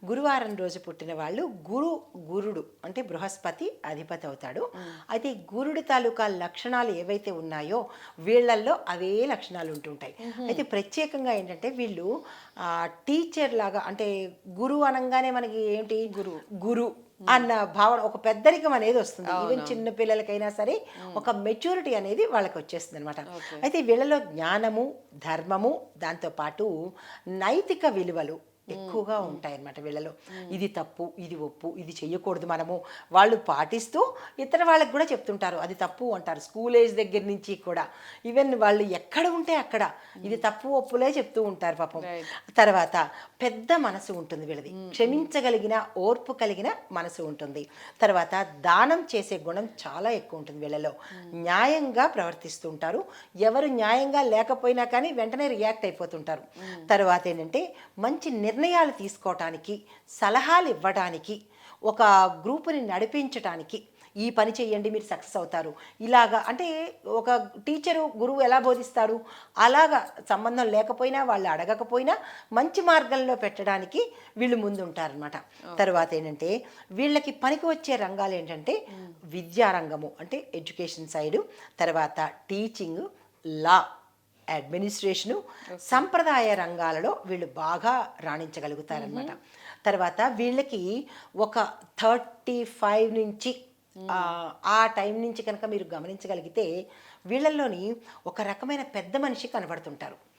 గురువారం రోజు పుట్టిన వాళ్ళు గురుడు అంటే బృహస్పతి అధిపతి అవుతాడు. అయితే ఈ గురుడి తాలూకా లక్షణాలు ఏవైతే ఉన్నాయో వీళ్ళల్లో అవే లక్షణాలు ఉంటుంటాయి. అయితే ప్రత్యేకంగా ఏంటంటే వీళ్ళు టీచర్ లాగా, అంటే గురువు అనగానే మనకి ఏంటి, గురు అన్న భావన, ఒక పెద్దరికం అనేది వస్తుంది. ఈవెన్ చిన్న పిల్లలకైనా సరే ఒక మెచ్యూరిటీ అనేది వాళ్ళకి వచ్చేస్తుంది అనమాట. అయితే వీళ్ళలో జ్ఞానము, ధర్మము, దాంతోపాటు నైతిక విలువలు ఎక్కువగా ఉంటాయన్నమాట వీళ్ళలో. ఇది తప్పు, ఇది ఒప్పు, ఇది చెయ్యకూడదు మనము వాళ్ళు పాటిస్తూ ఇతర వాళ్ళకి కూడా చెప్తుంటారు. అది తప్పు అంటారు స్కూల్ ఏజ్ దగ్గర నుంచి కూడా. ఈవెన్ వాళ్ళు ఎక్కడ ఉంటే అక్కడ ఇది తప్పు ఒప్పులే చెప్తూ ఉంటారు పాపం. తర్వాత పెద్ద మనసు ఉంటుంది వీళ్ళది, క్షమించగలిగిన ఓర్పు కలిగిన మనసు ఉంటుంది. తర్వాత దానం చేసే గుణం చాలా ఎక్కువ ఉంటుంది వీళ్ళలో. న్యాయంగా ప్రవర్తిస్తూ ఉంటారు. ఎవరు న్యాయంగా లేకపోయినా కానీ వెంటనే రియాక్ట్ అయిపోతుంటారు. తర్వాత ఏంటంటే మంచి నిర్ణయాలు తీసుకోవటానికి, సలహాలు ఇవ్వడానికి, ఒక గ్రూపుని నడిపించటానికి, ఈ పని చేయండి మీరు సక్సెస్ అవుతారు ఇలాగా, అంటే ఒక టీచరు గురువు ఎలా బోధిస్తారు అలాగా సంబంధం లేకపోయినా వాళ్ళు అడగకపోయినా మంచి మార్గంలో పెట్టడానికి వీళ్ళు ముందుంటారనమాట. తర్వాత ఏంటంటే వీళ్ళకి పనికి వచ్చే రంగాలు ఏంటంటే విద్యారంగము అంటే ఎడ్యుకేషన్ సైడు, తర్వాత టీచింగ్, లా, అడ్మినిస్ట్రేషను, సంప్రదాయ రంగాలలో వీళ్ళు బాగా రాణించగలుగుతారనమాట. తర్వాత వీళ్ళకి ఒక 35 నుంచి ఆ టైం నుంచి కనుక మీరు గమనించగలిగితే వీళ్ళల్లోని ఒక రకమైన పెద్ద మనిషి కనబడుతుంటారు.